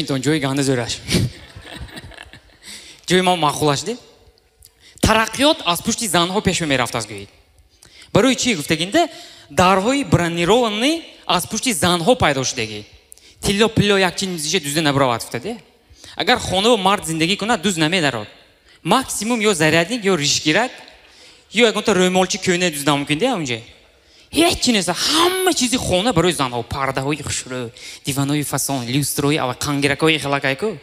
пинтон ҷои ганда зӯраш. ҷои мо маъқулашди. Тараққиёт аз пушти занҳо пеш мерафт аз гӯед. Барои чӣ гуфтагинда дарҳои бронированӣ аз пушти занҳо пайдо шудагӣ. Тилло пилло якчин мизиша дузда набаравад уфтаде. Агар хонаву мард зиндагӣ кунад дуз намедарад. Максимум ё зарядник ё ришгирак ё ягонта рӯмолчи кӯна дузда мумкин де унҷа. Ҳеҷ чи нест. Ҳама чизи хона барои занҳо, пардаҳои хушрӯ, диванои фасон, люстрои ава қангиракҳои хелакайку.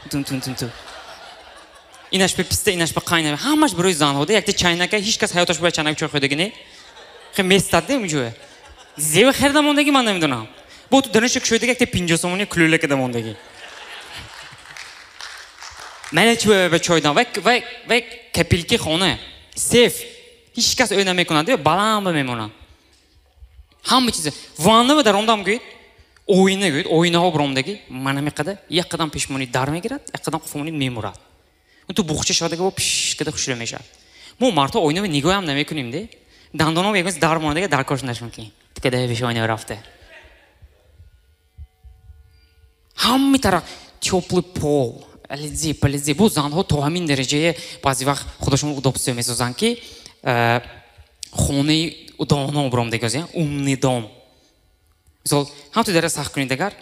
Тун тун тун тун. Инаш ба писта, инаш ба қайна. Ҳамаш барои занҳо де. Якта чайнака ҳеҷ кас ҳаёташ бояд чайнак чой хӯрдаги не. Хе местад де унҷа. Зева херда мондагӣ ман намедонам. Бо ту данаша кушоидаги якта 50 сомони кулӯлака да мондагӣ. Мана чӣ ба чой дам. Вай капилки хона. Сеф. Ҳеҷ кас ӯй намекунад, баланд мемонад. Ҳама чиз. Ванна дар ондам гӯед. Оина гӯед, оинаҳо бромдаги. Мана меқада як қадам пешмони дар мегирад, як қадам қуфмони мемурад. То бухча шадага бо пиш када хушро мешад. Мо мардҳо оинави нигоҳ ҳам намекунем де. Дандоном ягон дар монадага дар кош нашмун ки. Када пеш оина рафта. Ҳамми тарaf тёплый пол, ализи, пализи. Бо занҳо то ҳамин дараҷае баъзи вақт худошон удобство месозанд ки хонаи доно бромдаги озя, умни дом. Мисол, ҳам ту дара сахт кунед агар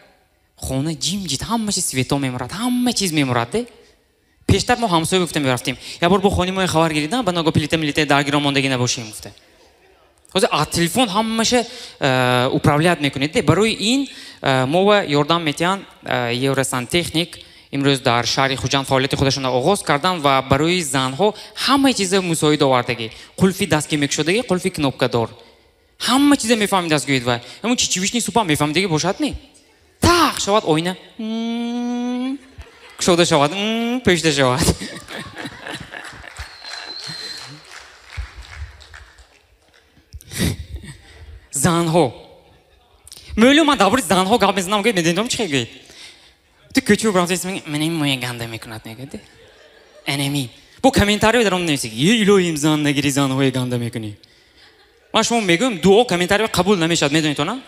хона ҷимҷит, ҳама чиз свето мемурад, ҳама чиз мемурад де. Пештар мо ҳамсоя гуфта мерафтем. Я бор бо хони мо хабар гиридам, ба ногоҳ плита милита даргиро мондагӣ набошем гуфта. Ҳозир аз телефон ҳамаша управлят мекунед де. Барои ин мо ва ёрдам метиҳанд Евросантехник имрӯз дар шаҳри Хуҷанд фаъолияти худашонро оғоз кардан ва барои занҳо ҳамаи чиза мусоида овардагӣ. Қулфи дастгӣ мекушодагӣ, қулфи кнопкадор. Ҳама чиза мефаҳмид аз гӯед вай. Ҳамун чичивишни супа мефаҳмидагӣ бошад не? Так шавад оина. Кушода шавад, пешта шавад. Занҳо. Мӯлум ман дар бораи занҳо гап мезанам гӯед, медонам чӣ гӯед? Ту кӯчаи брамтес мегӯед, менин моя ганда мекунад мегӯед. Анеми. Бо комментарий дар он нависед. Е илоҳим зан нагири занҳои ганда мекунӣ. Ман шумо мегӯям дуо комментарий қабул намешад, медонед то на?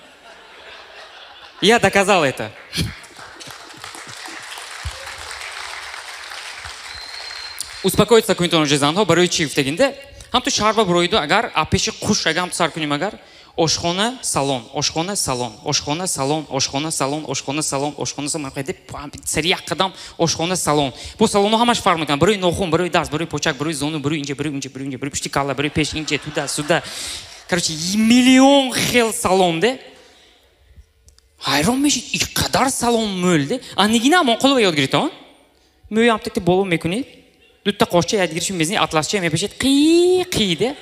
Я доказал это. Успокоиться кунитон уже занҳо барои чӣ гуфтагинда? Ҳам ту шаҳр ба буроиду агар апеши қуш агам ту сар кунем агар ошхона салон, ошхона салон, ошхона салон, ошхона салон, ошхона салон, ошхона салон. Қайда сари як қадам ошхона салон. Бо салонҳо ҳамаш фарқ мекунад. Барои нохун, барои даст, барои почак, барои зону, барои инҷа, барои унҷа, барои унҷа, барои пушти калла, барои пеш инҷа, туда, суда. Короче, миллион хел салон де. Ҳайрон мешид, ин қадар салон мӯл де. Анигина амонқулова ёд гирифт, а? Мӯям так боло мекунед. Дутта қошча ядгириши мезни атласча мепешед қи де.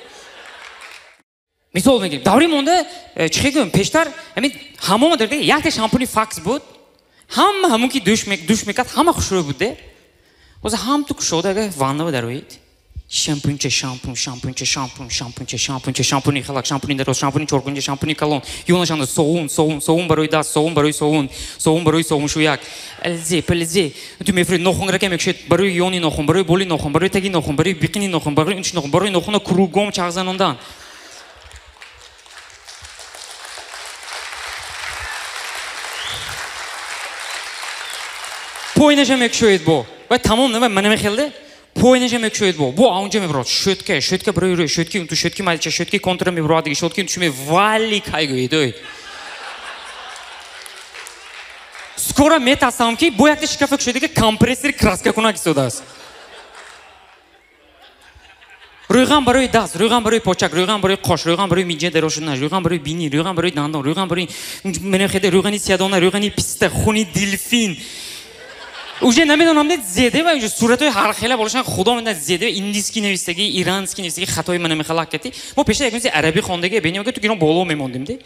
Мисол мегирем. Даври монда чӣ гӯем пештар ҳамин ҳамом дорда якта шампуни факс буд. Ҳамун ки душ мекард ҳама хушрӯ буд де. Ҳозир ҳам ту кушода агар ваннава дароед. Шампунча шампун, шампунча шампун, шампунча шампунча шампуни халак, шампуни дароз, шампуни чоркунча, шампуни калон. Ёнашанда совун, совун, совун барои даст, совун барои совун, совун барои совуншӯяк. Ализе, пализе. Ту мефуред нохунрака мекушед барои ёни нохун, барои боли нохун, барои таги нохун, барои биқини нохун, барои унчи нохун, барои нохуна кругом чағзанондан. Пойнаша мекушоед бо. Вай тамом навай мана мехелде. Пойнаша мекушоед бо. Бо аунҷа мебарад. Шӯтка барои рӯй, шӯтки ту шӯтки малича, шӯтки контра мебарад диги, шӯтки ту ме вали кайгӯед ой. Скоро метасам ки бо якта шикафа кушоедаги компрессори краска кунак истодааст. Рӯйған барои даст, рӯйған барои почак, рӯйған барои қош, рӯйған барои миҷа дароз шудан, рӯйған барои бини, рӯйған барои дандон, рӯйған барои менехеда, рӯйғани сиядона, рӯйғани писта, хуни дилфин. Уже намедонам не зеде ва уже суратҳои ҳархела болашан худо менад зеде индиски навистагӣ, ирански навистагӣ хатои мана мехалак кати. Мо пеша як мизи араби хондагӣ бенем ки ту гирон боло мемондем де.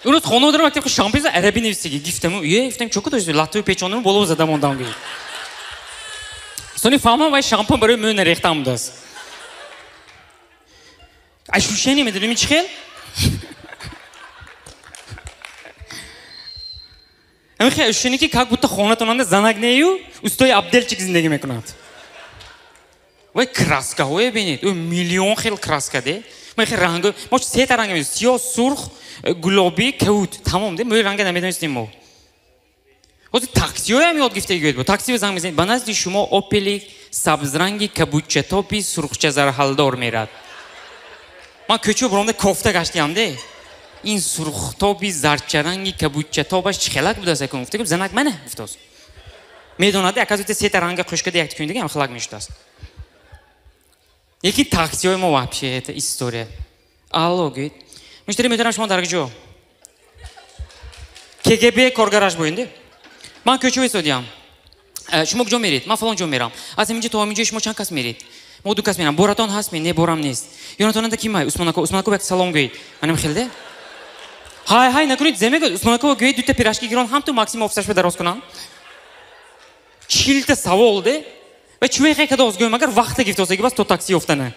Урус хонова дарам вақте шампунза араби навистагӣ гифтам, гифтам чоку дошт латтои печонам боло зада мондам ги. Сони фаҳмам вай шампун барои мӯ нарехтам будаст. Ощущение медонем чӣ хел? ҳамин хел ощущение ки как будто хонатонанда занагнею устои Абделчик зиндагӣ мекунад. Вай краскаҳое бинед, миллион хел краска де. ما خیلی رنگ ما 3 تا رنگ می‌دونیم سیاه سرخ گلابی کود تمام ده ما رنگ نمی‌دونستیم ما خود تاکسی هم یاد گرفته گوید با تاکسی به زنگ می‌زنید به نزد شما اوپل سبز رنگی کبوتچه تاپی سرخچه زرحلدار میرد من کوچه برام کوفته گشتیم ده این سرخ تاپی زرچه رنگی کبوتچه تاپش چخلک بود است که گفته زنک منه گفتاس میدونید اکازیت 3 تا رنگ خوشگلی یک کنید هم خلاق میشد است یکی تاکسی ما вообще это история алло говорит مشتری میتونم شما در کجا KGB کارگرش بوینده من کوچه وسودیم شما کجا میرید من فلان جا میرم از اینجا تا اینجا شما چند کس میرید ما 2 کس میرم بوراتون هست می نه بورم نیست یوناتون کی مای عثمانکو یک سلام گوید منم خیلی های نکنید زمین عثمانکو گوید 2 تا پیراشکی گیرون هم تو ماکسیم افسرش به دراز کنن 40 تا سوال ده و چوی خیلی که داز گویم اگر وقت گرفت واسه بس تو تاکسی افتنه